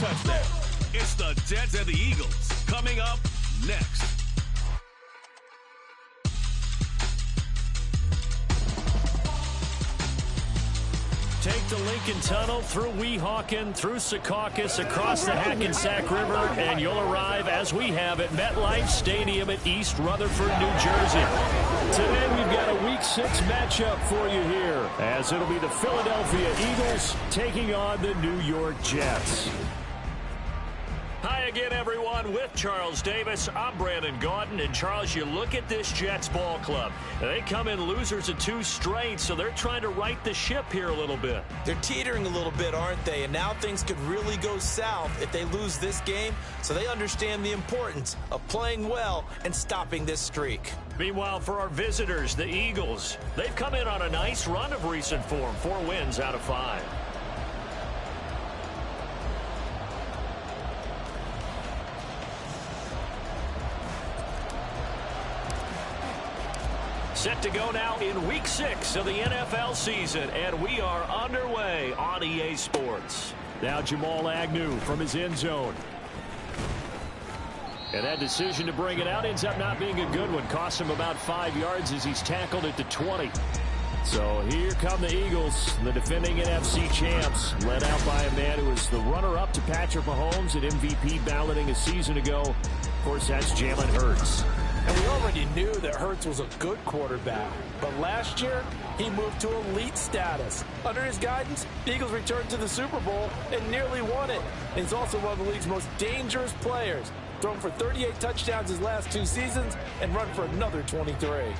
touchdown. It's the Jets and the Eagles coming up next. Take the Lincoln Tunnel through Weehawken, through Secaucus, across the Hackensack River, and you'll arrive, as we have, at MetLife Stadium at East Rutherford, New Jersey. Today we've got a Week 6 matchup for you here, as it'll be the Philadelphia Eagles taking on the New York Jets. Hi again, everyone. With Charles Davis, I'm Brandon Gaudin. And, Charles, you look at this Jets ball club. They come in losers of 2 straight, so they're trying to right the ship here a little bit. They're teetering a little bit, aren't they? And now things could really go south if they lose this game, so they understand the importance of playing well and stopping this streak. Meanwhile, for our visitors, the Eagles, they've come in on a nice run of recent form, 4 wins out of 5. Set to go now in Week 6 of the NFL season, and we are underway on EA Sports. Now Jamal Agnew from his end zone. And that decision to bring it out ends up not being a good one. Costs him about 5 yards as he's tackled at the 20. So here come the Eagles, the defending NFC champs, led out by a man who was the runner-up to Patrick Mahomes at MVP balloting a season ago. Of course, that's Jalen Hurts. And we already knew that Hurts was a good quarterback. But last year, he moved to elite status. Under his guidance, the Eagles returned to the Super Bowl and nearly won it. He's also one of the league's most dangerous players. Thrown for 38 touchdowns his last 2 seasons and run for another 23.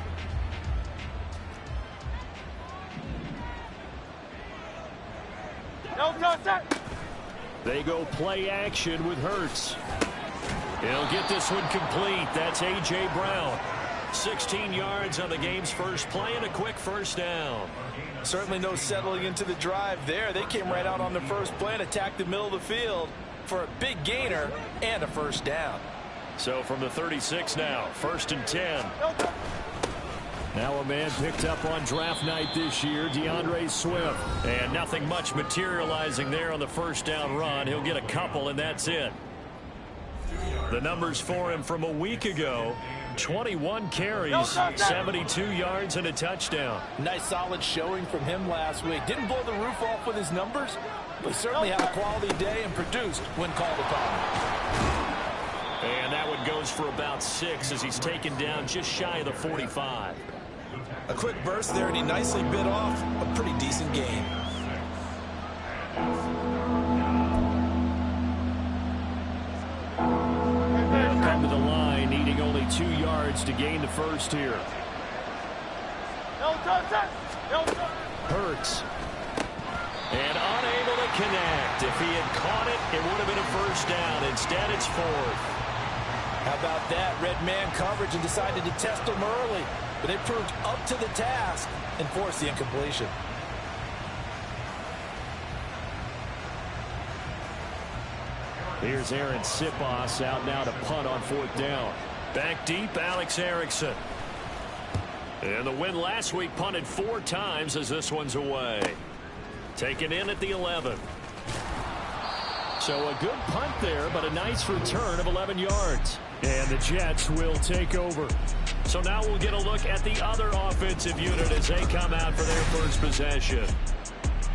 They go play action with Hurts. He'll get this one complete. That's A.J. Brown. 16 yards on the game's first play and a quick first down. Certainly no settling into the drive there. They came right out on the first play and attacked the middle of the field for a big gainer and a first down. So from the 36 now, 1st and 10. Now a man picked up on draft night this year, DeAndre Swift. And nothing much materializing there on the first down run. He'll get a couple, and that's it. The numbers for him from a week ago, 21 carries, 72 yards, and a touchdown. Nice solid showing from him last week. Didn't blow the roof off with his numbers, but he certainly had a quality day and produced when called upon. And that one goes for about 6 as he's taken down just shy of the 45. A quick burst there, and he nicely bit off a pretty decent gain. They'll come to the line, needing only 2 yards to gain the first here. Hurts. And unable to connect. If he had caught it, it would have been a first down. Instead, it's 4th. How about that? Red man coverage and decided to test him early. But they proved up to the task and forced the incompletion. Here's Aaron Sipos out now to punt on 4th down. Back deep, Alex Erickson. And the win last week punted 4 times as this one's away. Taken in at the 11. So a good punt there, but a nice return of 11 yards. And the Jets will take over. So now we'll get a look at the other offensive unit as they come out for their first possession.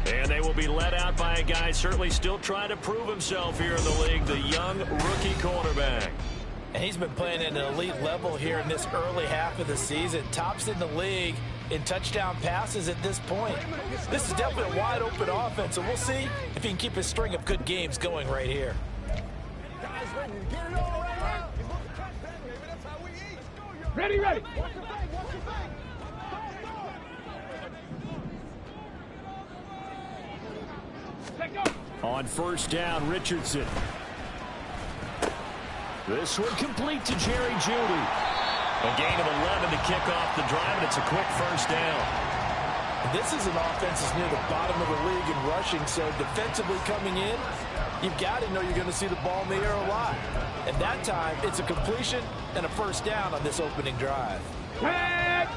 And they will be led out by a guy certainly still trying to prove himself here in the league, the young rookie quarterback. And he's been playing at an elite level here in this early half of the season. Tops in the league in touchdown passes at this point. This is definitely a wide-open offense, so we'll see if he can keep his string of good games going right here. Ready. On 1st down, Richardson. This one complete to Jerry Jeudy. A gain of 11 to kick off the drive, and it's a quick first down. This is an offense that's near the bottom of the league in rushing, so defensively coming in, you've got to know you're going to see the ball in the air a lot. And that time, it's a completion and a first down on this opening drive. Check.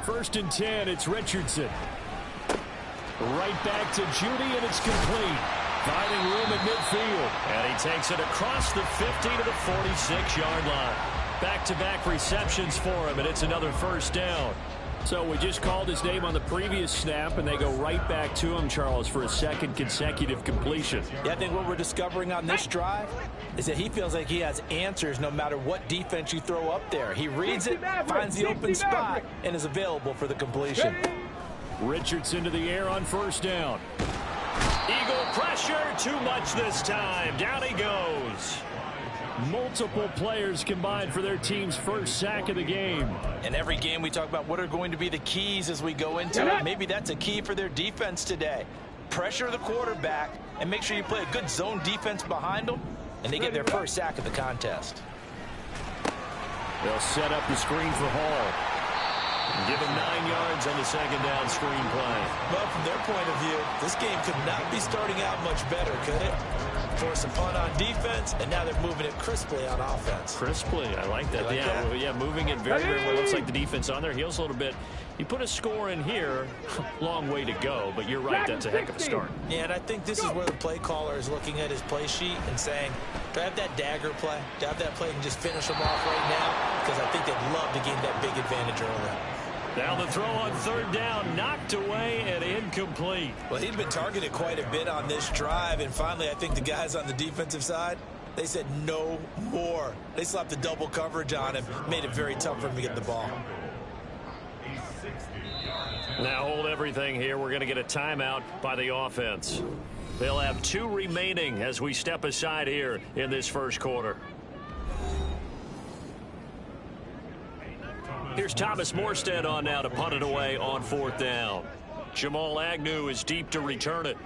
1st and 10, it's Richardson. Right back to Judy, and it's complete. Finding room at midfield. And he takes it across the 50 to the 46-yard line. Back-to-back receptions for him, and it's another first down. So we just called his name on the previous snap, and they go right back to him, Charles, for a second consecutive completion. Yeah, I think what we're discovering on this drive is that he feels like he has answers no matter what defense you throw up there. He reads it, finds the open spot, and is available for the completion. Richardson to the air on first down. Eagle pressure, too much this time. Down he goes. Multiple players combined for their team's first sack of the game. In every game we talk about what are going to be the keys as we go into it. Maybe that's a key for their defense today. Pressure the quarterback and make sure you play a good zone defense behind them, and they get their first sack of the contest. They'll set up the screen for Hall. Give him 9 yards on the second down screen play. Well, from their point of view, this game could not be starting out much better, could it? Force a punt on defense, and now they're moving it crisply on offense. Crisply, I like that. Like that? Yeah, moving it very, very well. Looks like the defense on their heels a little bit. You put a score in here, long way to go, but you're right, that's a heck of a start. Yeah, and I think this is where the play caller is looking at his play sheet and saying, do I have that dagger play? Do I have that play and just finish them off right now? Because I think they'd love to gain that big advantage early. Now the throw on third down, knocked away and incomplete. Well, he'd been targeted quite a bit on this drive, and finally I think the guys on the defensive side, they said no more. They slapped the double coverage on him, made it very tough for him to get the ball. Now hold everything here. We're going to get a timeout by the offense. They'll have 2 remaining as we step aside here in this first quarter. Here's Thomas Morstead on now to punt it away on fourth down. Jamal Agnew is deep to return it.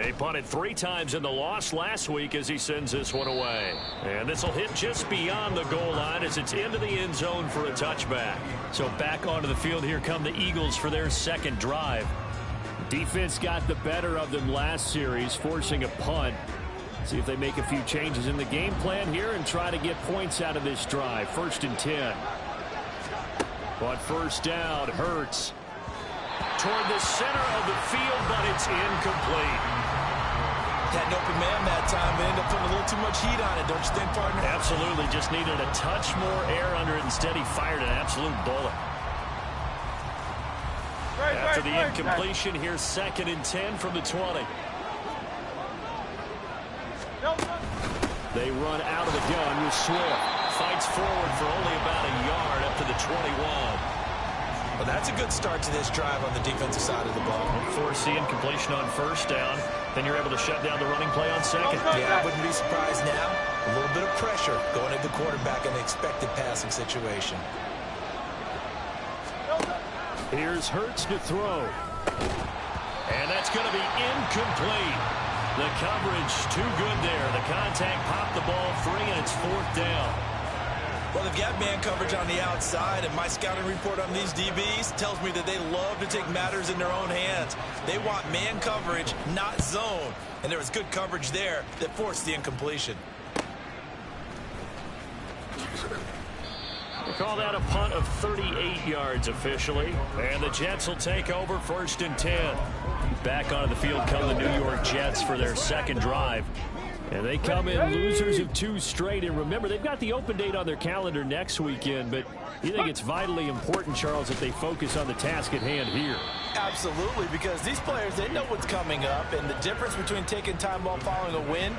He punted 3 times in the loss last week as he sends this one away. And this will hit just beyond the goal line as it's into the end zone for a touchback. So back onto the field, here come the Eagles for their second drive. Defense got the better of them last series, forcing a punt. See if they make a few changes in the game plan here and try to get points out of this drive. 1st and 10. On first down, Hurts toward the center of the field, but it's incomplete. Had an open man that time, but ended up putting a little too much heat on it, don't you think, partner? Absolutely. Just needed a touch more air under it. Instead, he fired an absolute bullet. After the incompletion, here's 2nd and 10 from the 20. They run out of the gun with Swift. Fights forward for only about a yard up to the 21. Well, that's a good start to this drive on the defensive side of the ball. Force the incompletion on first down. Then you're able to shut down the running play on second. Yeah, I wouldn't be surprised now. A little bit of pressure going at the quarterback in the expected passing situation. Here's Hurts to throw. And that's going to be incomplete. The coverage too good there. The contact popped the ball free, and it's 4th down. Well, they've got man coverage on the outside, and my scouting report on these DBs tells me that they love to take matters in their own hands. They want man coverage, not zone. And there was good coverage there that forced the incompletion. They call that a punt of 38 yards officially. And the Jets will take over 1st and 10. Back onto the field come the New York Jets for their second drive. And they come in losers of 2 straight. And remember, they've got the open date on their calendar next weekend. But you think it's vitally important, Charles, that they focus on the task at hand here? Absolutely, because these players, they know what's coming up. And the difference between taking time off following a win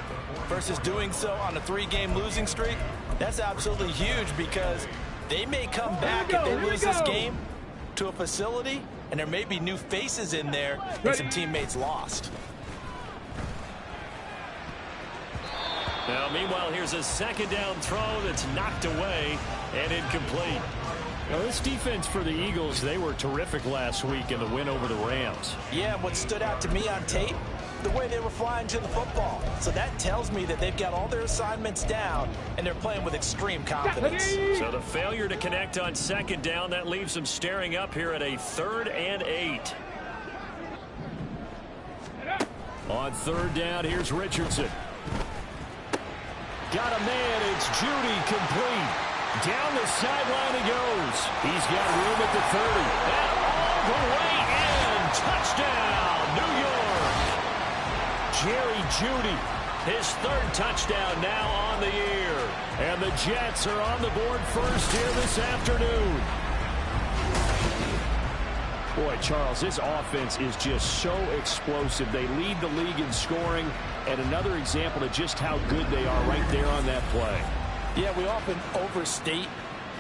versus doing so on a 3-game losing streak, that's absolutely huge, because they may come back if they lose this game to a facility, and there may be new faces in there and some teammates lost. Now, meanwhile, here's a 2nd down throw that's knocked away and incomplete. Now, this defense for the Eagles, they were terrific last week in the win over the Rams. Yeah, what stood out to me on tape, the way they were flying to the football. So that tells me that they've got all their assignments down, and they're playing with extreme confidence. So the failure to connect on 2nd down, that leaves them staring up here at a 3rd and 8. On 3rd down, here's Richardson. Got a man, it's Judy, complete. Down the sideline he goes. He's got room at the 30. And all the way in. Touchdown, New York. Jerry Jeudy, his third touchdown now on the year. And the Jets are on the board first here this afternoon. Boy, Charles, this offense is just so explosive. They lead the league in scoring, and another example of just how good they are right there on that play. Yeah, we often overstate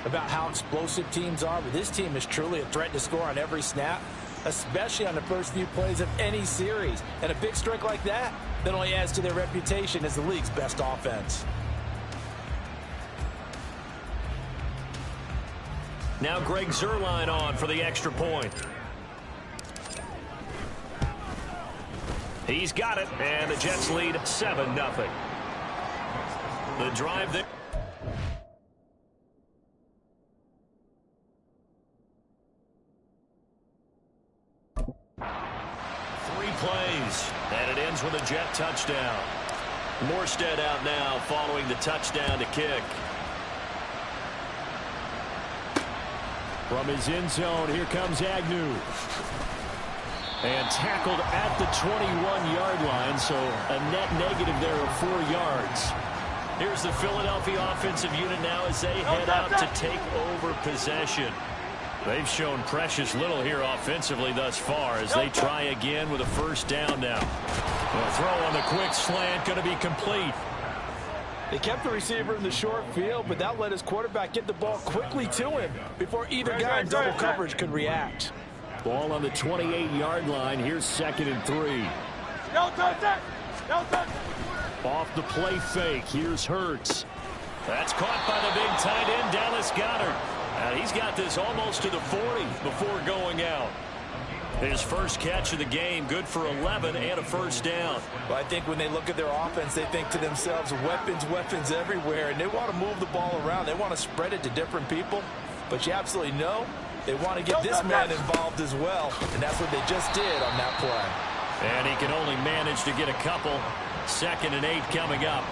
about how explosive teams are, but this team is truly a threat to score on every snap, especially on the first few plays of any series. And a big strike like that only adds to their reputation as the league's best offense. Now Greg Zuerlein on for the extra point. He's got it, and the Jets lead 7-0. The drive there. Three plays, and it ends with a Jet touchdown. Morstead out now following the touchdown to kick. From his end zone, here comes Agnew. And tackled at the 21-yard line, so a net negative there of 4 yards. Here's the Philadelphia offensive unit now as they head out to take over possession. They've shown precious little here offensively thus far as they try again with a first down now. The throw on the quick slant going to be complete. They kept the receiver in the short field, but that let his quarterback get the ball quickly to him before either guy in double coverage could react. Ball on the 28-yard line. Here's 2nd and 3. Off the play fake. Here's Hurts. That's caught by the big tight end, Dallas Goedert. And he's got this almost to the 40 before going out. His first catch of the game, good for 11 and a first down. Well, I think when they look at their offense, they think to themselves, weapons everywhere, and they want to move the ball around. They want to spread it to different people, but you absolutely know they want to get this man involved as well, and that's what they just did on that play. And he can only manage to get a couple. 2nd and 8 coming up.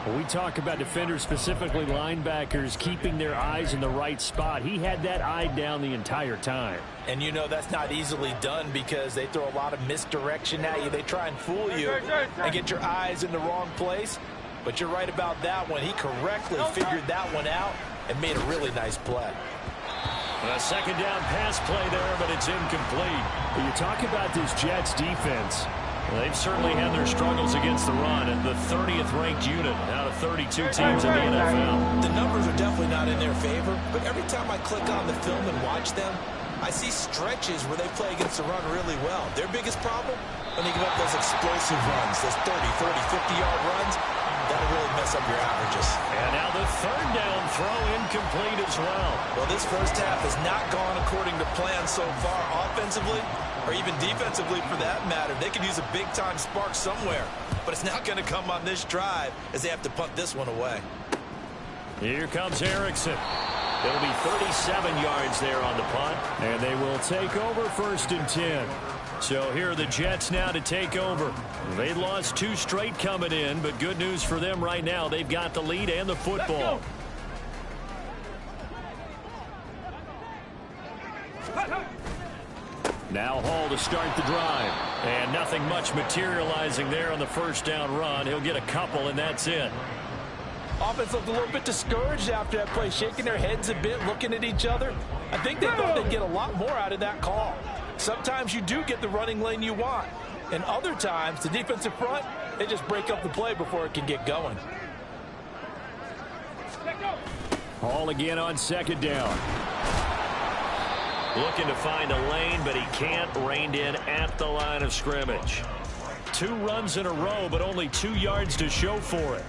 When we talk about defenders, specifically linebackers, keeping their eyes in the right spot, he had that eye down the entire time. And you know that's not easily done because they throw a lot of misdirection at you. They try and fool you and get your eyes in the wrong place. But you're right about that one. He correctly figured that one out and made a really nice play. A second down pass play there, but it's incomplete. When you talk about this Jets defense, they've certainly had their struggles against the run, and the 30th ranked unit out of 32 teams in the NFL. The numbers are definitely not in their favor, but every time I click on the film and watch them, I see stretches where they play against the run really well. Their biggest problem, when they give up those explosive runs, those 30, 40, 50-yard runs, that'll really mess up your averages. And now the third down throw incomplete as well. Well, this first half has not gone according to plan so far offensively, or even defensively for that matter. They could use a big-time spark somewhere, but it's not going to come on this drive as they have to punt this one away. Here comes Erickson. It'll be 37 yards there on the punt, and they will take over 1st and 10. So here are the Jets now to take over. They lost 2 straight coming in, but good news for them right now. They've got the lead and the football. Now Hall to start the drive. And nothing much materializing there on the first down run. He'll get a couple, and that's it. Offense looked a little bit discouraged after that play, shaking their heads a bit, looking at each other. I think they thought they'd get a lot more out of that call. Sometimes you do get the running lane you want. And other times, the defensive front, they just break up the play before it can get going. Hall again on 2nd down. Looking to find a lane, but he can't. Reined in at the line of scrimmage. 2 runs in a row, but only 2 yards to show for it.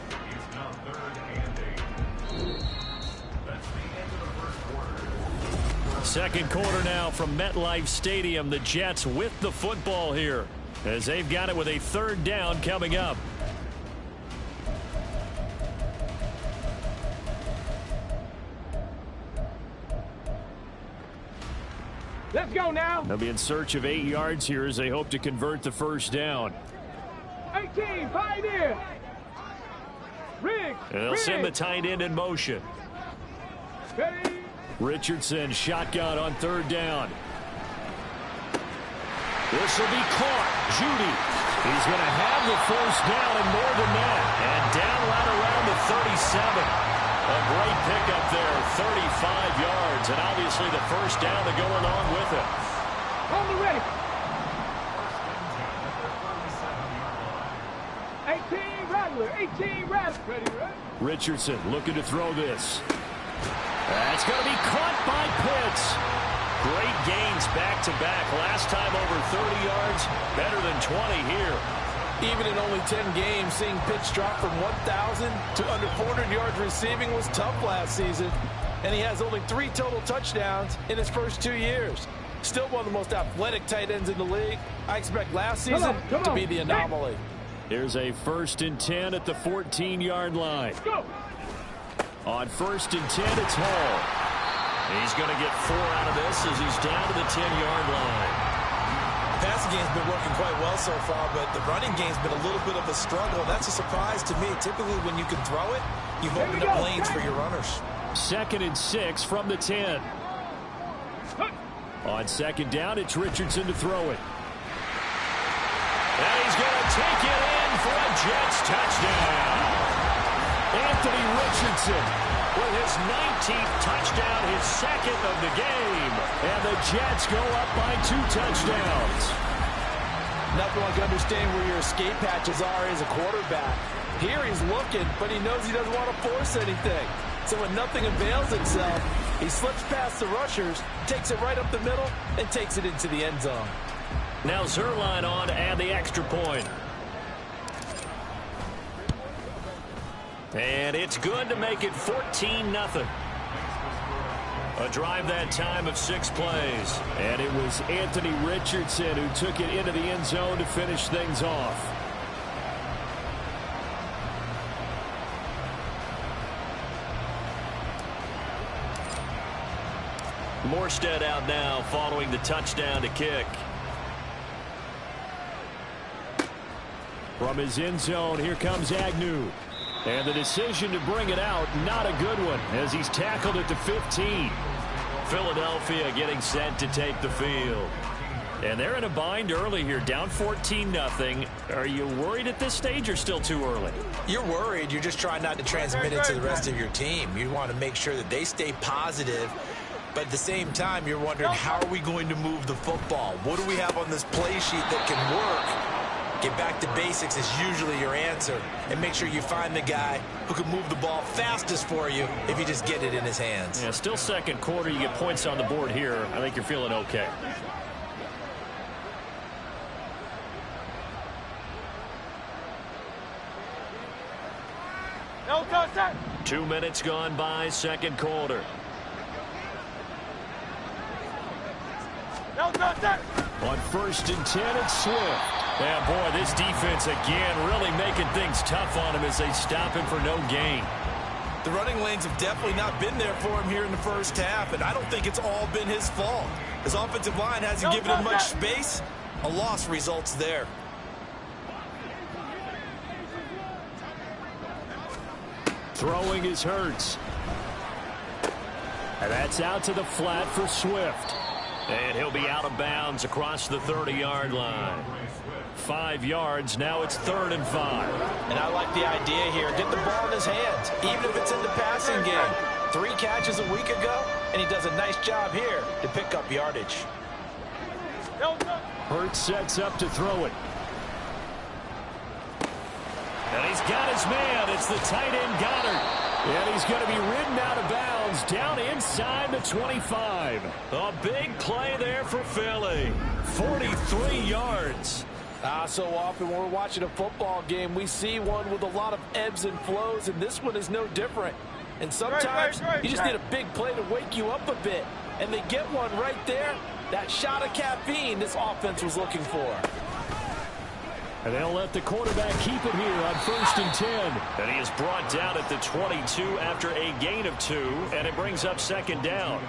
Second quarter now from MetLife Stadium. The Jets with the football here as they've got it with a 3rd down coming up. Let's go now. They'll be in search of 8 yards here as they hope to convert the first down. 18, Pioneer. Riggs. And they'll send the tight end in motion. Ready. Richardson shotgun on third down. This will be caught. Judy. He's going to have the first down and more than that. And down right around the 37. A great pickup there, 35 yards. And obviously the first down to go along with it. On the ready. 18 Rattler. 18 Rattler. Ready, ready. Richardson looking to throw this. That's going to be caught by Pitts. Great gains back-to-back. Last time over 30 yards, better than 20 here. Even in only 10 games, seeing Pitts drop from 1,000 to under 400 yards receiving was tough last season. And he has only 3 total touchdowns in his first 2 years. Still one of the most athletic tight ends in the league. I expect last season to be the anomaly. Here's a 1st and 10 at the 14-yard line. Go. On 1st and 10, it's Hall. He's going to get 4 out of this as he's down to the 10-yard line. Passing game's been working quite well so far, but the running game's been a little bit of a struggle. That's a surprise to me. Typically, when you can throw it, you've opened up lanes for your runners. 2nd and 6 from the 10. On 2nd down, it's Richardson to throw it. And he's going to take it in for a Jets touchdown. Anthony Richardson with his 19th touchdown, his 2nd of the game. And the Jets go up by 2 touchdowns. Nothing like understanding where your escape patches are as a quarterback. Here he's looking, but he knows he doesn't want to force anything. So when nothing avails itself, he slips past the rushers, takes it right up the middle, and takes it into the end zone. Now Zuerlein on to add the extra point. And it's good to make it 14-0. A drive that time of 6 plays. And it was Anthony Richardson who took it into the end zone to finish things off. Morstead out now following the touchdown to kick. From his end zone, here comes Agnew. And the decision to bring it out, not a good one, as he's tackled at the 15. Philadelphia getting set to take the field. And they're in a bind early here, down 14-0. Are you worried at this stage or still too early? You're worried. You're just trying not to transmit it to the rest of your team. You want to make sure that they stay positive. But at the same time, you're wondering, how are we going to move the football? What do we have on this play sheet that can work? Get back to basics is usually your answer. And make sure you find the guy who can move the ball fastest for you if you just get it in his hands. Yeah, still 2nd quarter. You get points on the board here. I think you're feeling okay. No contact. 2 minutes gone by, 2nd quarter. No contact. On 1st and 10, it's Swift. And boy, this defense again really making things tough on him as they stop him for no gain. The running lanes have definitely not been there for him here in the first half, and I don't think it's all been his fault. His offensive line hasn't given him much space. A loss results there. Throwing is Hurts. And that's out to the flat for Swift. And he'll be out of bounds across the 30-yard line. 5 yards. Now it's 3rd and 5. And I like the idea here. Get the ball in his hands, even if it's in the passing game. 3 catches a week ago, and he does a nice job here to pick up yardage. Hurts sets up to throw it. And he's got his man. It's the tight end Goddard. And he's going to be ridden out of bounds down inside the 25. A big play there for Philly. 43 yards. So often when we're watching a football game, we see one with a lot of ebbs and flows, and this one is no different. And sometimes you just need a big play to wake you up a bit. And they get one right there. That shot of caffeine this offense was looking for. And they'll let the quarterback keep it here on 1st and 10. And he is brought down at the 22 after a gain of 2, and it brings up 2nd down.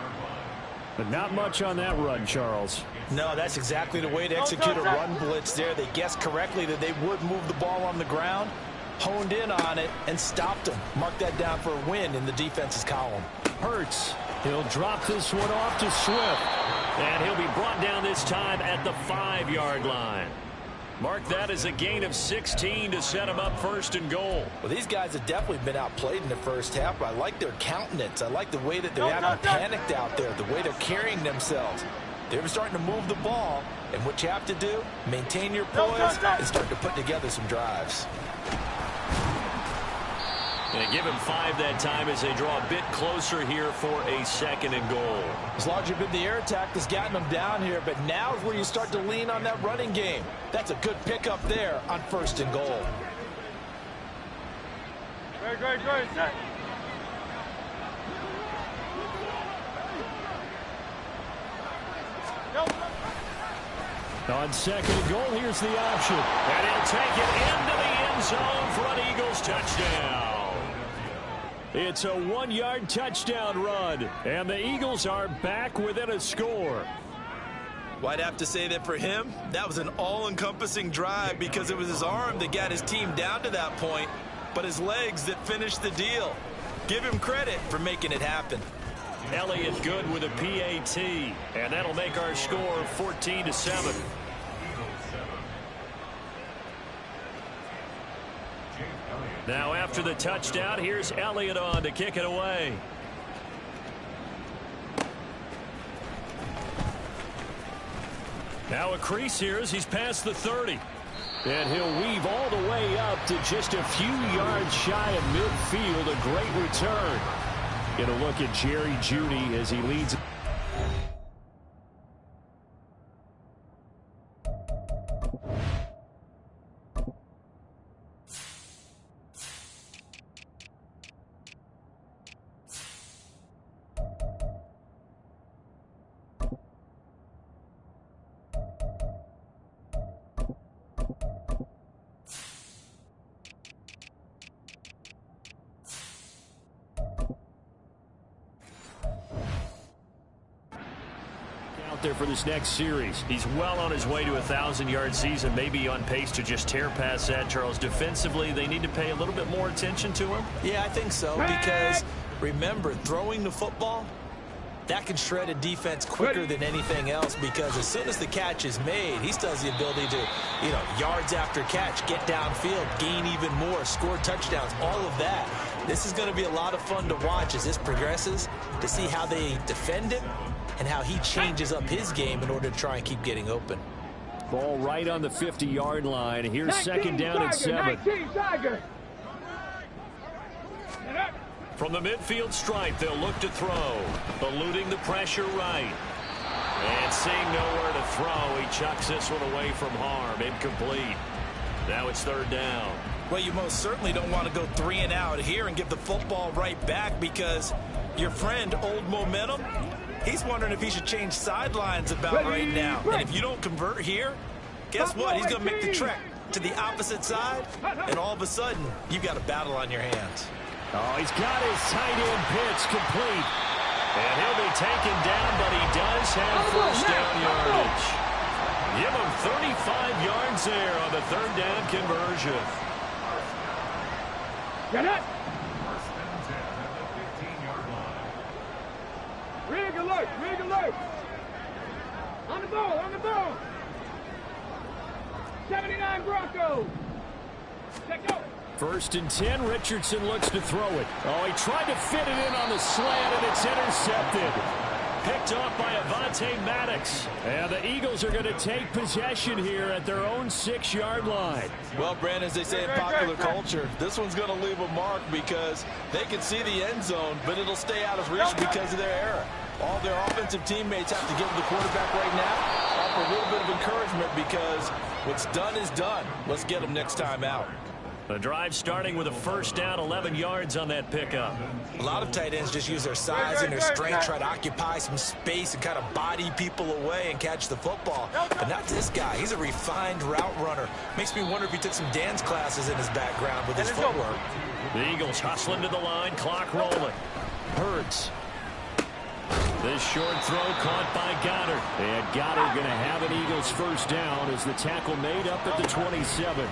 But not much on that run, Charles. No, that's exactly the way to execute a run blitz there. They guessed correctly that they would move the ball on the ground, honed in on it, and stopped them. Mark that down for a win in the defense's column. Hurts He'll drop this one off to Swift. And he'll be brought down this time at the 5-yard line. Mark that as a gain of 16 to set him up 1st and goal. Well, these guys have definitely been outplayed in the first half, but I like their countenance. I like the way that they're acting panicked out there, the way they're carrying themselves. They're starting to move the ball, and what you have to do, maintain your poise and start to put together some drives. And give him 5 that time as they draw a bit closer here for a 2nd and goal. As long as you've been the air attack that's gotten them down here, but now is where you start to lean on that running game. That's a good pickup there on 1st and goal. Great, set. On 2nd and goal, here's the option. And he'll take it into the end zone for an Eagles touchdown. It's a 1-yard touchdown run, and the Eagles are back within a score. Well, I'd have to say that for him, that was an all-encompassing drive because it was his arm that got his team down to that point, but his legs that finished the deal. Give him credit for making it happen. Elliott good with a PAT, and that'll make our score 14-7. Now after the touchdown, here's Elliott on to kick it away. Now a crease here as he's past the 30. And he'll weave all the way up to just a few yards shy of midfield. A great return. Get a look at Jerry Jeudy as he leads. There for this next series. He's well on his way to a 1,000-yard season, maybe on pace to just tear past that. Charles, defensively, they need to pay a little bit more attention to him. Yeah, I think so, because remember, throwing the football, that can shred a defense quicker than anything else, because as soon as the catch is made, he still has the ability to, yards after catch, get downfield, gain even more, score touchdowns, all of that. This is going to be a lot of fun to watch as this progresses, to see how they defend him and how he changes up his game in order to try and keep getting open. Ball right on the 50-yard line. Here's 2nd down and 7. From the midfield stripe, they'll look to throw. Eluding the pressure right. And seeing nowhere to throw, he chucks this one away from harm. Incomplete. Now it's 3rd down. Well, you most certainly don't want to go 3 and out here and give the football right back, because your friend, Old Momentum, he's wondering if he should change sidelines about right now. And if you don't convert here, guess what? He's going to make the trek to the opposite side, and all of a sudden, you've got a battle on your hands. Oh, he's got his tight end pitch complete. And he'll be taken down, but he does have 1st down yardage. Give him 35 yards there on the 3rd down conversion. Get it! Rig alert! On the ball! 79 Broncos! Check go! 1st and 10, Richardson looks to throw it. Oh, he tried to fit it in on the slant, and it's intercepted. Picked off by Avonte Maddox. And the Eagles are going to take possession here at their own 6-yard line. Well, Brandon, as they say in popular culture, this one's going to leave a mark because they can see the end zone, but it'll stay out of reach because of their error. All their offensive teammates have to give the quarterback right now, offer a little bit of encouragement, because what's done is done. Let's get them next time out. The drive starting with a 1st down, 11 yards on that pickup. A lot of tight ends just use their size and their strength, try to occupy some space and kind of body people away and catch the football. But not this guy. He's a refined route runner. Makes me wonder if he took some dance classes in his background with his footwork. The Eagles hustling to the line, clock rolling. Hurts. This short throw caught by Goddard. And Goddard going to have an Eagles 1st down as the tackle made up at the 27.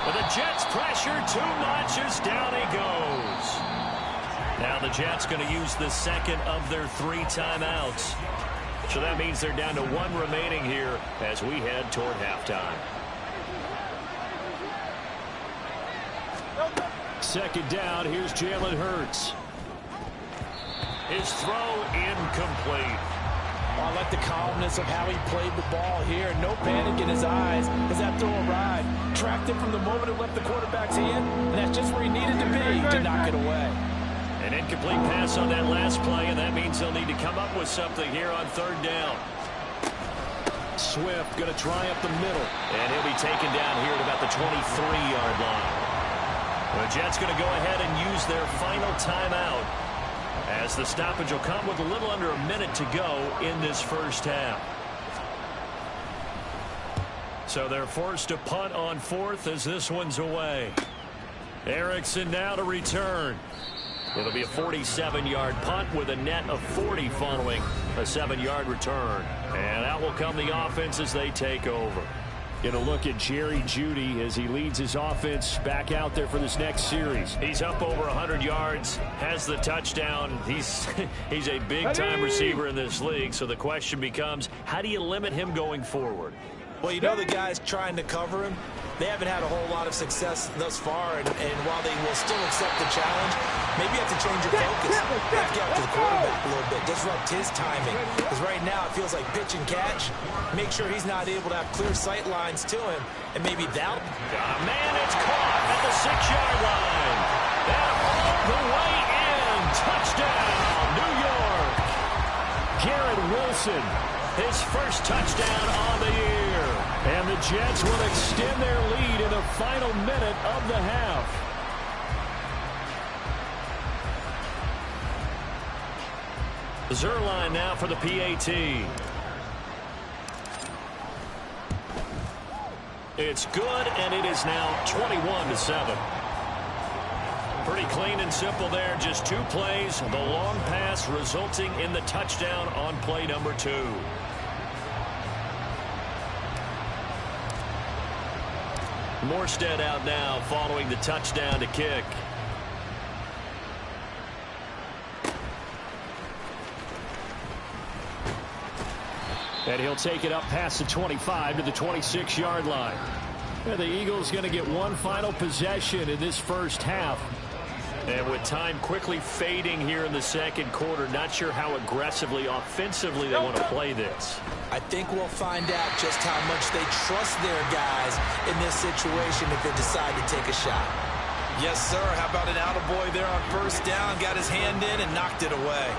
But the Jets pressure too much as down he goes. Now the Jets going to use the second of their 3 timeouts. So that means they're down to 1 remaining here as we head toward halftime. Second down, here's Jalen Hurts. His throw incomplete. I like the calmness of how he played the ball here. No panic in his eyes as that throw arrived. Tracked it from the moment it left the quarterback's hand, and that's just where he needed to be to knock it away. An incomplete pass on that last play, and that means they'll need to come up with something here on 3rd down. Swift going to try up the middle, and he'll be taken down here at about the 23-yard line. The Jets going to go ahead and use their final timeout, as the stoppage will come with a little under a minute to go in this first half. So they're forced to punt on 4th as this one's away. Erickson now to return. It'll be a 47-yard punt with a net of 40 following a 7-yard return. And out will come the offense as they take over. Going to look at Jerry Jeudy as he leads his offense back out there for this next series. He's up over 100 yards, has the touchdown. He's a big-time receiver in this league, so the question becomes, how do you limit him going forward? Well, you know the guys trying to cover him, they haven't had a whole lot of success thus far, and while they will still accept the challenge, maybe you have to change your focus. You have to get up to the quarterback a little bit, disrupt his timing, because right now it feels like pitch and catch. Make sure he's not able to have clear sight lines to him, and maybe that. Man, it's caught at the 6-yard line. And all the way in. Touchdown, New York. Garrett Wilson, his first touchdown on the year. And the Jets will extend their lead in the final minute of the half. Zuerlein now for the PAT. It's good, and it is now 21-7. Pretty clean and simple there. Just 2 plays. The long pass resulting in the touchdown on play number 2. Morstead out now following the touchdown to kick. And he'll take it up past the 25 to the 26-yard line. And the Eagles going to get one final possession in this first half. And with time quickly fading here in the second quarter, not sure how aggressively, offensively they want to play this. I think we'll find out just how much they trust their guys in this situation if they decide to take a shot. Yes, sir. How about an attaboy there on first down? Got his hand in and knocked it away.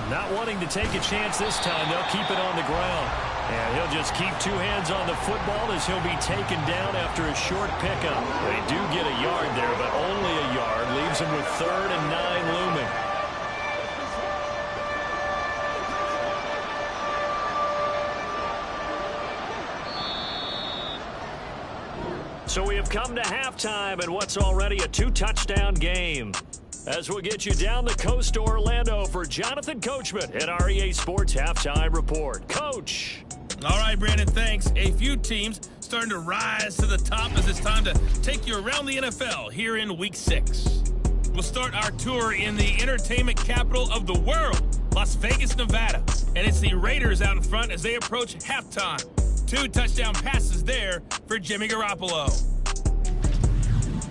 Not wanting to take a chance this time, they'll keep it on the ground. And he'll just keep 2 hands on the football as he'll be taken down after a short pickup. They do get a yard there, but only a yard. Leaves him with 3rd and 9 looming. So we have come to halftime in what's already a 2-touchdown game. As we'll get you down the coast to Orlando for Jonathan Coachman at our EA Sports Halftime Report. Coach. All right, Brandon, thanks. A few teams starting to rise to the top as it's time to take you around the NFL here in Week 6. We'll start our tour in the entertainment capital of the world, Las Vegas, Nevada. And it's the Raiders out in front as they approach halftime. 2 touchdown passes there for Jimmy Garoppolo.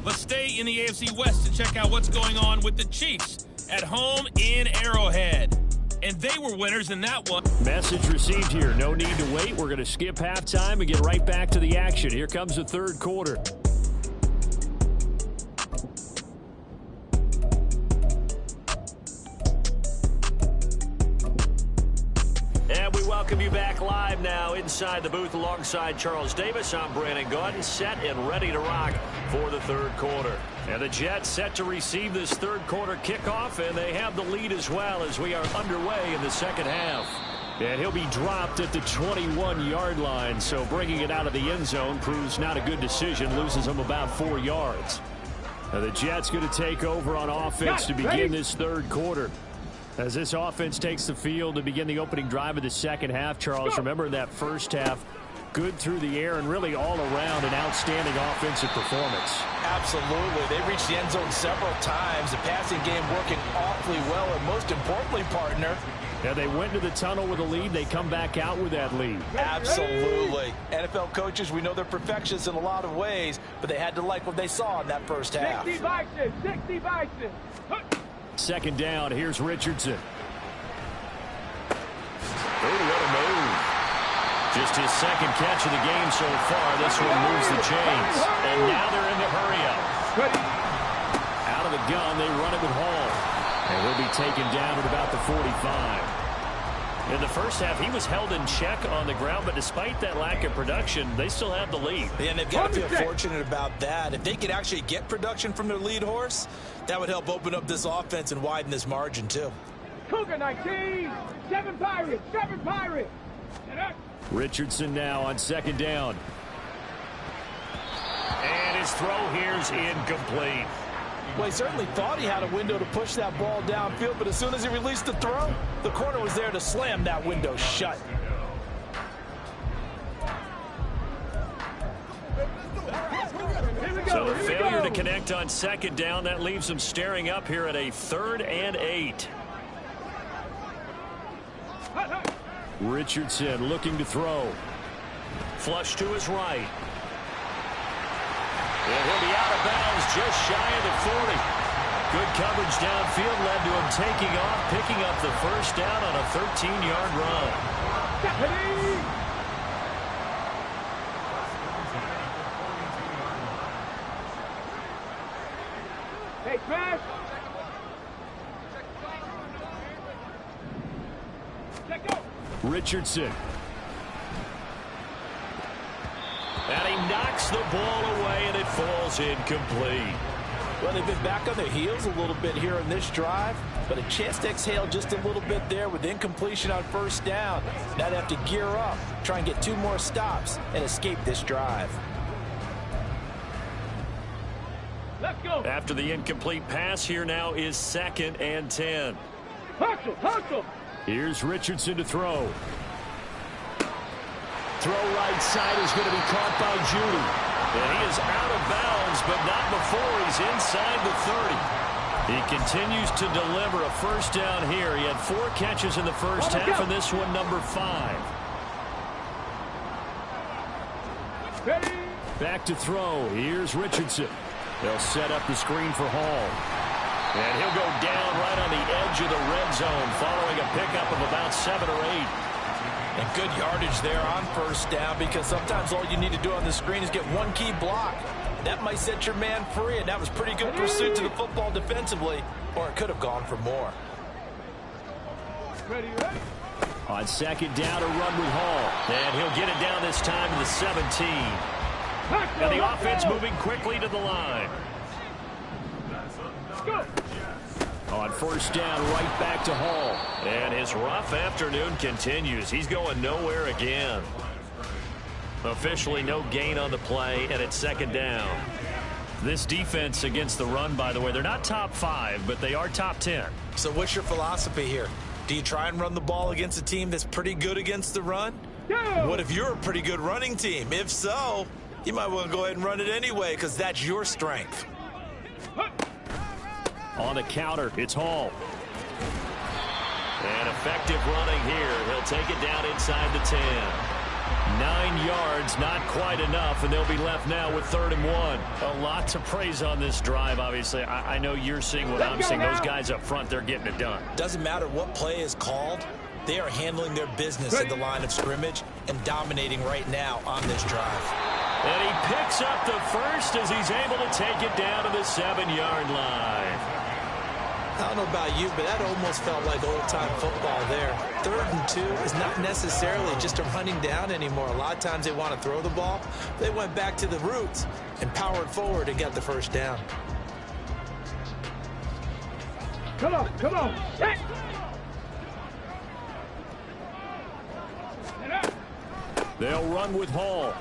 Let's stay in the AFC West to check out what's going on with the Chiefs at home in Arrowhead. And they were winners in that one. Message received here. No need to wait. We're going to skip halftime and get right back to the action. Here comes the third quarter. And we welcome you back live now inside the booth alongside Charles Davis. I'm Brandon Gaudin, set and ready to rock for the third quarter. And the Jets set to receive this third quarter kickoff, and they have the lead as well as we are underway in the second half. And he'll be dropped at the 21-yard line, so bringing it out of the end zone proves not a good decision, loses him about 4 yards. Now the Jets going to take over on offense to begin this third quarter. As this offense takes the field to begin the opening drive of the second half, Charles, remember in that first half, good through the air and really all around an outstanding offensive performance. Absolutely. They reached the end zone several times. The passing game working awfully well, and most importantly, partner, Yeah, they went to the tunnel with a lead. They come back out with that lead. absolutely. NFL coaches, we know they're perfectionists in a lot of ways, but they had to like what they saw in that first half. 60 Bison, 60 Bison. Second down, here's Richardson. Oh, what a move. Just his second catch of the game so far. This one moves the chains. And now they're in the hurry-up. Out of the gun, they run it with Hall. And he'll be taken down at about the 45. In the first half, he was held in check on the ground, but despite that lack of production, they still have the lead. Yeah, and they've got to feel fortunate about that. If they could actually get production from their lead horse, that would help open up this offense and widen this margin, too. Cougar 19, 7 Pirates, 7 Pirates. Richardson now on second down. And his throw here's incomplete. Well, he certainly thought he had a window to push that ball downfield, but as soon as he released the throw, the corner was there to slam that window shut. So a failure to connect on second down. That leaves them staring up here at a 3rd and 8. Richardson looking to throw. Flush to his right. And he'll be out of bounds just shy of the 40. Good coverage downfield led to him taking off, picking up the first down on a 13-yard run. Hey, Crash. Check go. Richardson. And he knocks the ball away, and it falls incomplete. Well, they've been back on their heels a little bit here in this drive, but a chance to exhale just a little bit there with incompletion on first down. Now they have to gear up, try and get 2 more stops, and escape this drive. Let's go. After the incomplete pass, here now is 2nd and 10. Hustle, hustle. Here's Richardson to throw. Throw right side is going to be caught by Judy. And he is out of bounds, but not before he's inside the 30. He continues to deliver a first down here. He had 4 catches in the first half, and this one number 5. Ready. Back to throw. Here's Richardson. They'll set up the screen for Hall. And he'll go down right on the edge of the red zone following a pickup of about 7 or 8. And good yardage there on first down, because sometimes all you need to do on the screen is get 1 key block. That might set your man free, and that was pretty good pursuit to the football defensively, or it could have gone for more. Ready, ready. On second down, a run with Hall. And he'll get it down this time to the 17. And the offense moving quickly to the line. Go. On first down, right back to Hall. And his rough afternoon continues. He's going nowhere again. Officially no gain on the play, and it's second down. This defense against the run, by the way, they're not top 5, but they are top 10. So what's your philosophy here? Do you try and run the ball against a team that's pretty good against the run? Go. What if you're a pretty good running team? If so, you might want to go ahead and run it anyway, because that's your strength. On the counter, it's Hall. And effective running here. He'll take it down inside the 10. 9 yards, not quite enough, and they'll be left now with 3rd and 1. A lot to praise on this drive, obviously. I know you're seeing what I'm seeing. Those guys up front, they're getting it done. Doesn't matter what play is called. They are handling their business at the line of scrimmage and dominating right now on this drive. And he picks up the first as he's able to take it down to the 7-yard line. I don't know about you, but that almost felt like old-time football there. 3rd and 2 is not necessarily just a running down anymore. A lot of times they want to throw the ball. They went back to the roots and powered forward and got the first down. Come on, come on. Set. They'll run with Hall.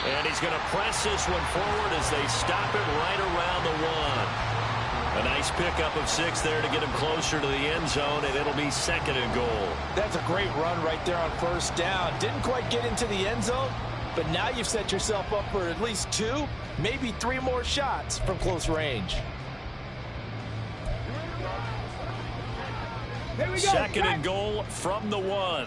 And he's going to press this one forward as they stop it right around the 1. A nice pickup of 6 there to get him closer to the end zone, and it'll be 2nd and goal. That's a great run right there on first down. Didn't quite get into the end zone, but now you've set yourself up for at least 2, maybe 3 more shots from close range. 2nd and goal from the 1.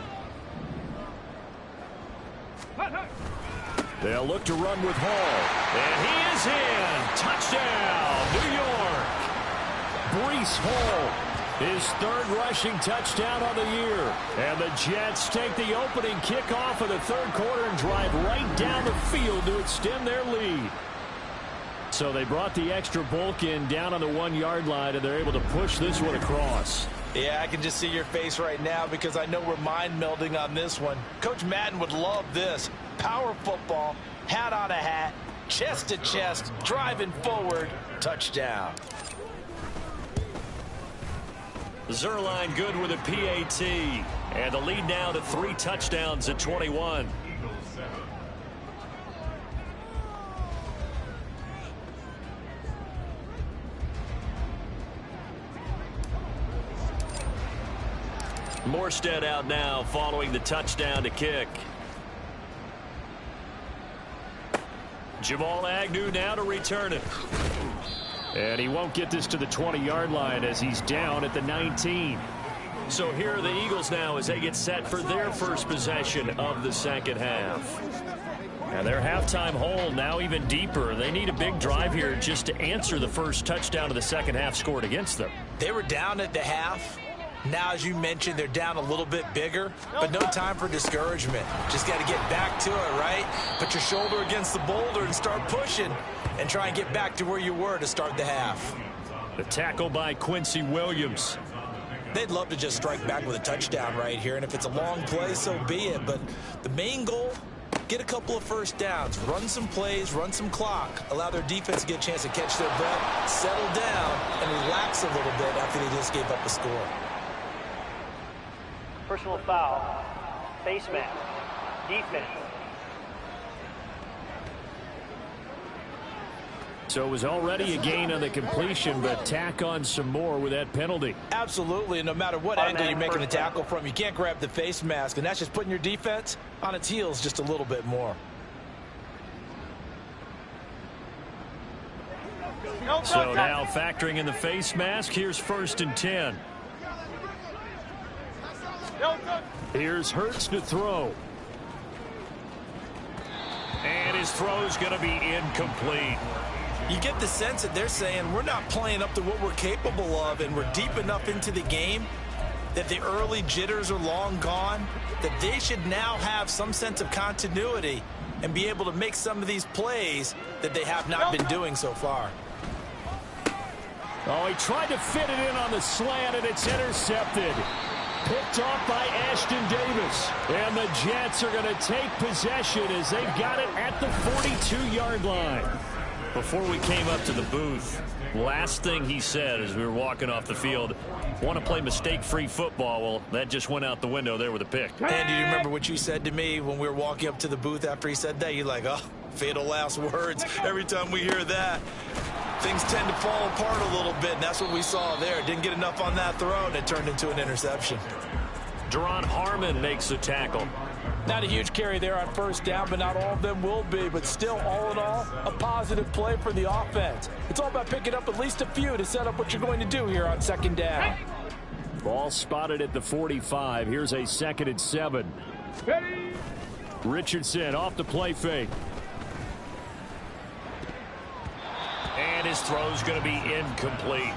They'll look to run with Hall. And he is in. Touchdown, New York. Breece Hall, his 3rd rushing touchdown on the year. And the Jets take the opening kickoff of the 3rd quarter and drive right down the field to extend their lead. So they brought the extra bulk in down on the 1-yard line, and they're able to push this one across. Yeah, I can just see your face right now because I know we're mind melding on this one. Coach Madden would love this. Power football, hat on a hat, chest to chest, driving forward, touchdown. Zuerlein good with a PAT. And the lead now to 3 touchdowns at 21. Morstead out now following the touchdown to kick. Jamal Agnew now to return it. And he won't get this to the 20-yard line as he's down at the 19. So here are the Eagles now as they get set for their first possession of the second half. And their halftime hole now even deeper. They need a big drive here just to answer the first touchdown of the second half scored against them. They were down at the half. Now, as you mentioned, they're down a little bit bigger, but no time for discouragement. Just got to get back to it, right? Put your shoulder against the boulder and start pushing and try and get back to where you were to start the half. The tackle by Quincy Williams. They'd love to just strike back with a touchdown right here, and if it's a long play, so be it. But the main goal, get a couple of first downs, run some plays, run some clock, allow their defense to get a chance to catch their breath, settle down, and relax a little bit after they just gave up a score. Personal foul, face mask, defense. So it was already a gain on the completion, but tack on some more with that penalty. Absolutely, and no matter what angle you're making a tackle from, you can't grab the face mask, and that's just putting your defense on its heels just a little bit more. So now factoring in the face mask, here's 1st and 10. Here's Hurts to throw. And his throw's going to be incomplete. You get the sense that they're saying we're not playing up to what we're capable of, and we're deep enough into the game that the early jitters are long gone, that they should now have some sense of continuity and be able to make some of these plays that they have not been doing so far. Oh, he tried to fit it in on the slant, and it's intercepted. Picked off by Ashton Davis. And the Jets are going to take possession as they've got it at the 42-yard line. Before we came up to the booth, last thing he said as we were walking off the field, want to play mistake-free football. Well, that just went out the window there with a pick. And do you remember what you said to me when we were walking up to the booth after he said that? You're like, oh, fatal last words. Every time we hear that, things tend to fall apart a little bit, and that's what we saw there. Didn't get enough on that throw, and it turned into an interception. Deron Harmon makes the tackle. Not a huge carry there on first down, but not all of them will be. But still, all in all, a positive play for the offense. It's all about picking up at least a few to set up what you're going to do here on second down. Ball spotted at the 45. Here's a 2nd and 7. Ready. Richardson off the play fake. And his throw's going to be incomplete.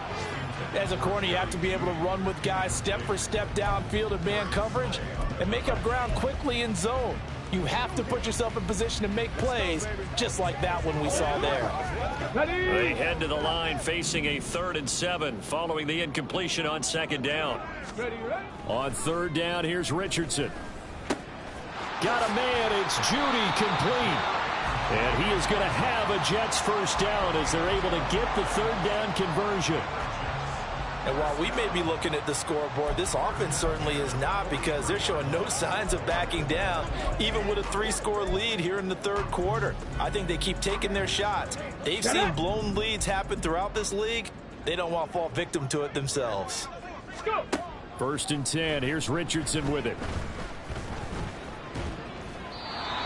As a corner, you have to be able to run with guys step for step downfield in man coverage and make up ground quickly in zone. You have to put yourself in position to make plays just like that one we saw there. They head to the line facing a 3rd and 7 following the incompletion on 2nd down. On 3rd down, here's Richardson. Got a man, it's Judy complete. And he is going to have a Jets first down as they're able to get the 3rd down conversion. And while we may be looking at the scoreboard, this offense certainly is not, because they're showing no signs of backing down, even with a 3-score lead here in the 3rd quarter. I think they keep taking their shots. They've seen blown leads happen throughout this league, They don't want to fall victim to it themselves. Go. 1st and 10. Here's Richardson with it.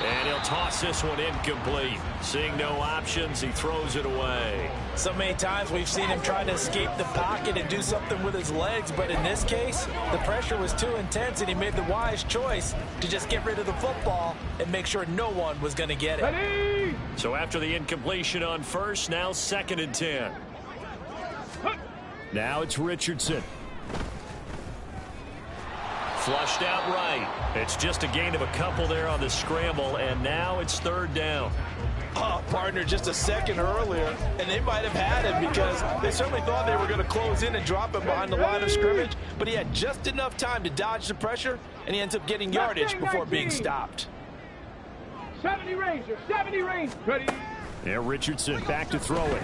And he'll toss this one incomplete. Seeing no options, he throws it away. So many times we've seen him try to escape the pocket and do something with his legs, but in this case, the pressure was too intense, and he made the wise choice to just get rid of the football and make sure no one was going to get it. Ready. So after the incompletion on 1st, now 2nd and 10. Now it's Richardson. Flushed out right. It's just a gain of a couple there on the scramble, and now it's 3rd down. Oh, partner, just a second earlier, and they might have had him because they certainly thought they were going to close in and drop him behind the line of scrimmage, but he had just enough time to dodge the pressure, and he ends up getting yardage before being stopped. 70 Ranger, 70 Ranger. Ready. Yeah, Richardson back to throw it.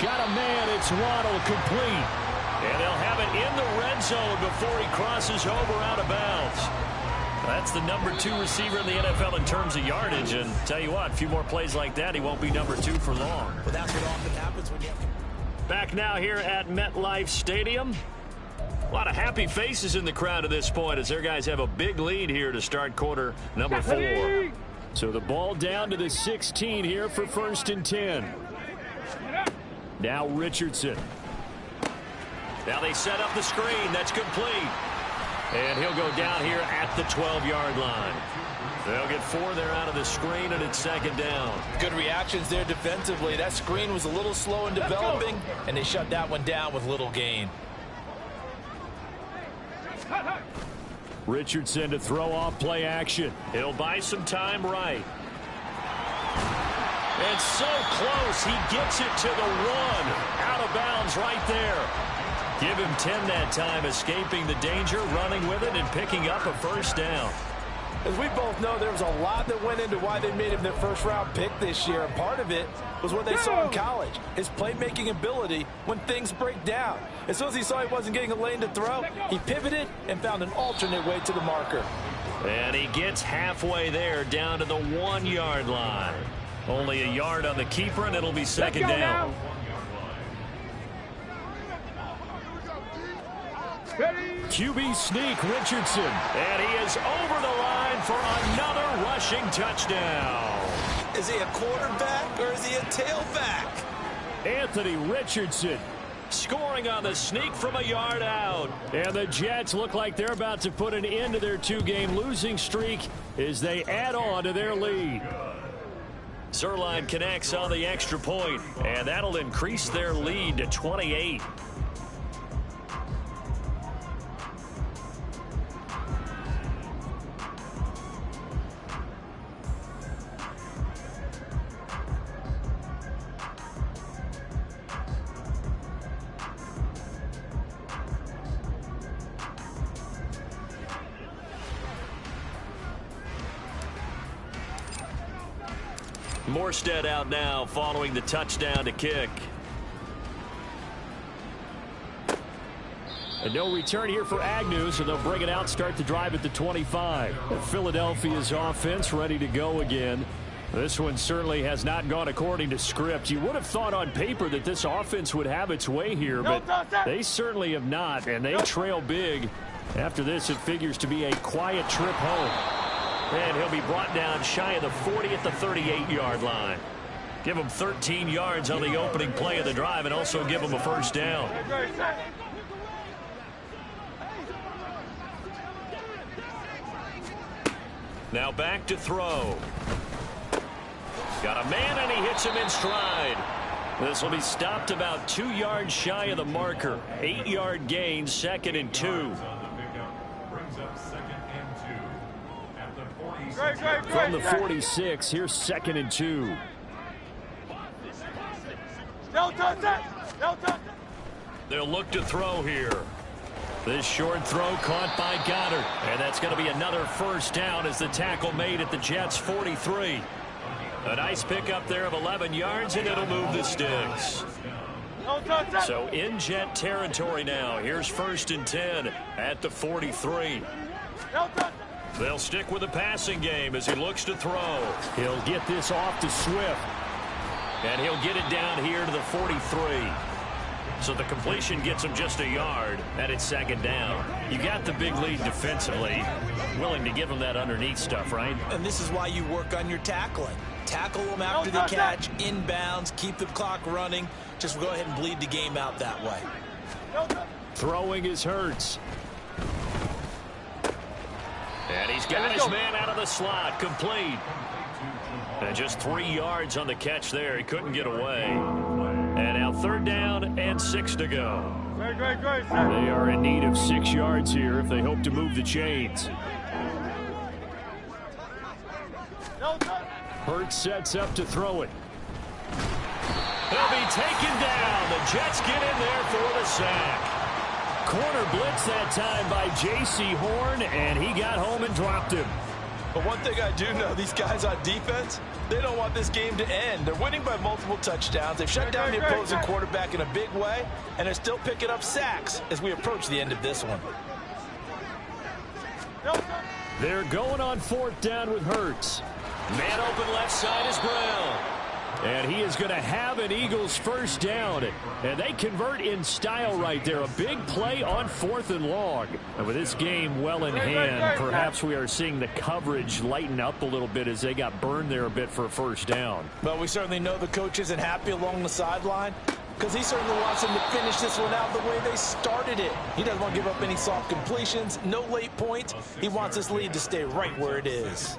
Got a man, it's Waddle, complete. And they'll have it in the red zone before he crosses over out of bounds. That's the number 2 receiver in the NFL in terms of yardage. And tell you what, a few more plays like that, he won't be number 2 for long. But that's what often happens when you have... Back now here at MetLife Stadium. A lot of happy faces in the crowd at this point as their guys have a big lead here to start quarter number 4. So the ball down to the 16 here for 1st and 10. Now Richardson. Now they set up the screen. That's complete. And he'll go down here at the 12-yard line. They'll get 4 there out of the screen, and it's 2nd down. Good reactions there defensively. That screen was a little slow in developing, and they shut that one down with little gain. Richardson to throw off play action. He'll buy some time right. And so close, he gets it to the 1. Out of bounds right there. Give him 10 that time, escaping the danger, running with it, and picking up a 1st down. As we both know, there was a lot that went into why they made him their 1st-round pick this year, and part of it was what they saw in college, his playmaking ability when things break down. As soon as he saw he wasn't getting a lane to throw, he pivoted and found an alternate way to the marker. And he gets halfway there, down to the 1-yard line. Only a yard on the keeper, and it'll be 2nd down. Now. QB sneak, Richardson. And he is over the line for another rushing touchdown. Is he a quarterback or is he a tailback? Anthony Richardson scoring on the sneak from a yard out. And the Jets look like they're about to put an end to their 2-game losing streak as they add on to their lead. Zuerlein connects on the extra point, and that'll increase their lead to 28. Morstead out now following the touchdown to kick. And no return here for Agnew, so they'll bring it out, start the drive at the 25. Philadelphia's offense ready to go again. This one certainly has not gone according to script. You would have thought on paper that this offense would have its way here, but they certainly have not, and they trail big. After this, it figures to be a quiet trip home. And he'll be brought down shy of the 40 at the 38-yard line. Give him 13 yards on the opening play of the drive and also give him a 1st down. Now back to throw. Got a man and he hits him in stride. This will be stopped about 2 yards shy of the marker. 8-yard gain, 2nd and 2. From the 46, here's 2nd and 2. They'll look to throw here. This short throw caught by Goddard. And that's going to be another 1st down as the tackle made at the Jets' 43. A nice pickup there of 11 yards, and it'll move the sticks. So in Jet territory now. Here's 1st and 10 at the 43. They'll stick with the passing game as he looks to throw. He'll get this off to Swift. And he'll get it down here to the 43. So the completion gets him just a yard, and it's second down. You got the big lead defensively, willing to give him that underneath stuff, right? And this is why you work on your tackling. Tackle them after the catch, inbounds, keep the clock running. Just go ahead and bleed the game out that way. Throwing is Hurts. And he's got his man out of the slot, complete. And just 3 yards on the catch there. He couldn't get away. And now third down and 6 to go. They are in need of 6 yards here if they hope to move the chains. Hurts sets up to throw it. He'll be taken down. The Jets get in there for the sack. Corner blitz that time by J.C. Horn, and he got home and dropped him. But one thing I do know, these guys on defense, they don't want this game to end. They're winning by multiple touchdowns. They've shut down the opposing quarterback in a big way, and they're still picking up sacks as we approach the end of this one. They're going on fourth down with Hurts. Man open left side is Brown. And he is going to have an Eagles first down. And they convert in style right there. A big play on 4th and long. And with this game well in hand, perhaps we are seeing the coverage lighten up a little bit as they got burned there a bit for a first down. Well, we certainly know the coach isn't happy along the sideline because he certainly wants them to finish this one out the way they started it. He doesn't want to give up any soft completions, no late points. He wants this lead to stay right where it is.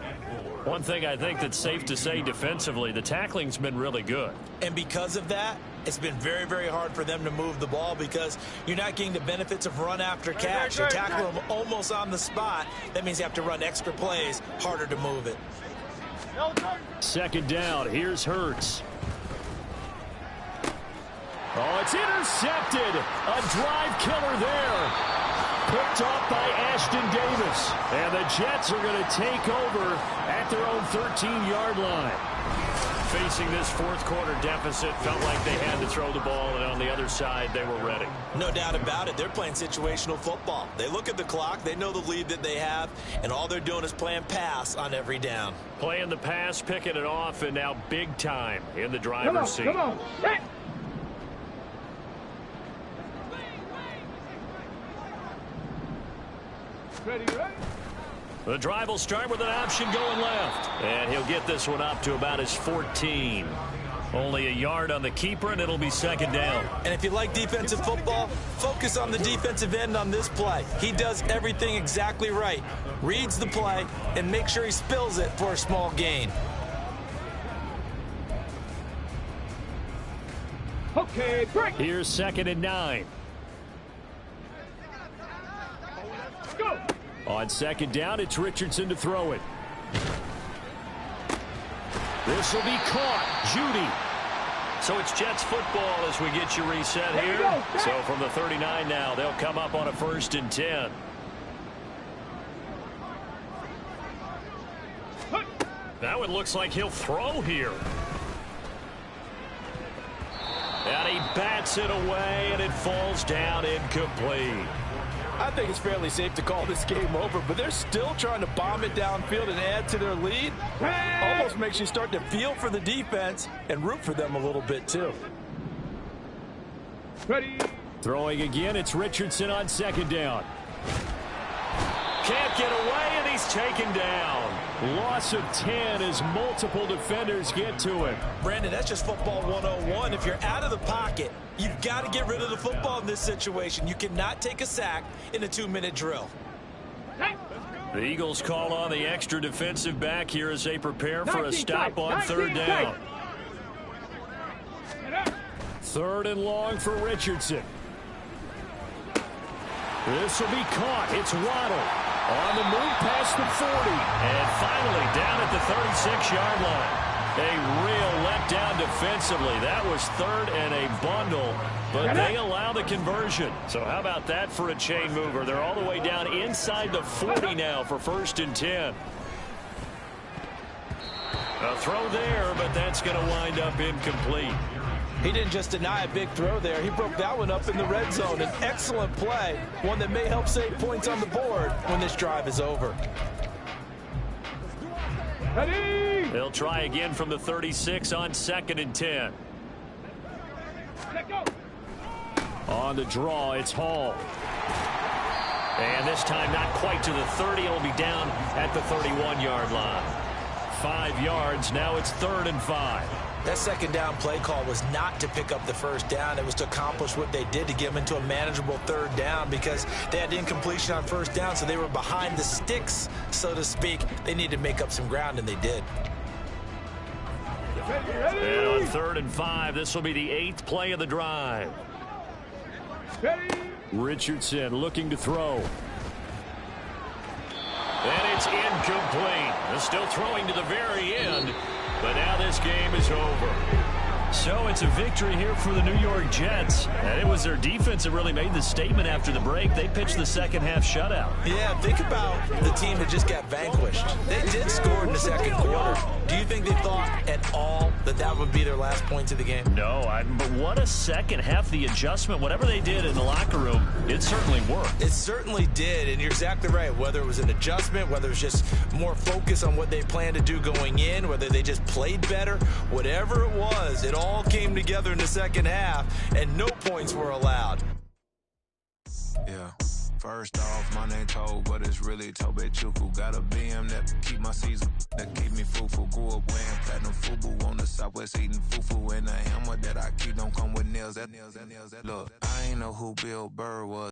One thing I think that's safe to say defensively, the tackling's been really good. And because of that, it's been very, very hard for them to move the ball because you're not getting the benefits of run after catch. You're tackling them almost on the spot. That means you have to run extra plays, harder to move it. Second down, here's Hurts. Oh, it's intercepted. A drive killer there. Picked off by Ashton Davis. And the Jets are going to take over at their own 13-yard line. Facing this fourth quarter deficit, felt like they had to throw the ball, and on the other side, they were ready. No doubt about it. They're playing situational football. They look at the clock, they know the lead that they have, and all they're doing is playing pass on every down. Playing the pass, picking it off, and now big time in the driver's seat. Come on, set. Ready, right? The drive will start with an option going left. And he'll get this one up to about his 14. Only a yard on the keeper, and it'll be second down. And if you like defensive football, focus on the defensive end on this play. He does everything exactly right. Reads the play and make sure he spills it for a small gain. Okay, break. Here's 2nd and 9. Go. On second down, it's Richardson to throw it. This will be caught. Judy. So it's Jets football as we get you reset here. So from the 39 now, they'll come up on a 1st and 10. That one looks like he'll throw here. And he bats it away, and it falls down incomplete. I think it's fairly safe to call this game over, but they're still trying to bomb it downfield and add to their lead. Almost makes you start to feel for the defense and root for them a little bit, too. Ready. Throwing again, it's Richardson on second down. Can't get away, and he's taken down. Loss of 10 as multiple defenders get to him. Brandon, that's just football 101. If you're out of the pocket, you've got to get rid of the football in this situation. You cannot take a sack in a 2-minute drill. The Eagles call on the extra defensive back here as they prepare for a stop on third down. 3rd and long for Richardson. This will be caught. It's Waddle. On the move past the 40. And finally down at the 36-yard line. A real letdown defensively. That was 3rd and a bundle, but they allow the conversion. So how about that for a chain mover? They're all the way down inside the 40 now for 1st and 10. A throw there, but that's going to wind up incomplete. He didn't just deny a big throw there. He broke that one up in the red zone. An excellent play, one that may help save points on the board when this drive is over. Ready? They'll try again from the 36 on 2nd and 10. Let go. On the draw, it's Hall. And this time not quite to the 30. It'll be down at the 31-yard line. 5 yards. Now it's 3rd and 5. That second down play call was not to pick up the first down. It was to accomplish what they did, to get them into a manageable 3rd down, because they had incompletion on 1st down, so they were behind the sticks, so to speak. They needed to make up some ground, and they did. And on 3rd and 5, this will be the 8th play of the drive. Ready? Richardson looking to throw. And it's incomplete. They're still throwing to the very end, but now this game is over. So it's a victory here for the New York Jets. And it was their defense that really made the statement after the break. They pitched the second half shutout. Yeah, think about the team that just got vanquished. They did score in the second quarter. Do you think they thought at all that that would be their last points of the game? No, but what a second half. The adjustment, whatever they did in the locker room, it certainly worked. It certainly did, and you're exactly right. Whether it was an adjustment, whether it was just more focus on what they planned to do going in, whether they just played better, whatever it was, it all came together in the second half, and no points were allowed. Yeah. First off, my name Toad, but it's really Tobe Chuku. Got a BM that keep my season, that keep me fruitful. Grew up wearing platinum FUBU on the Southwest eating fufu. And the hammer that I keep don't come with nails. Look, I ain't know who Bill Burr was.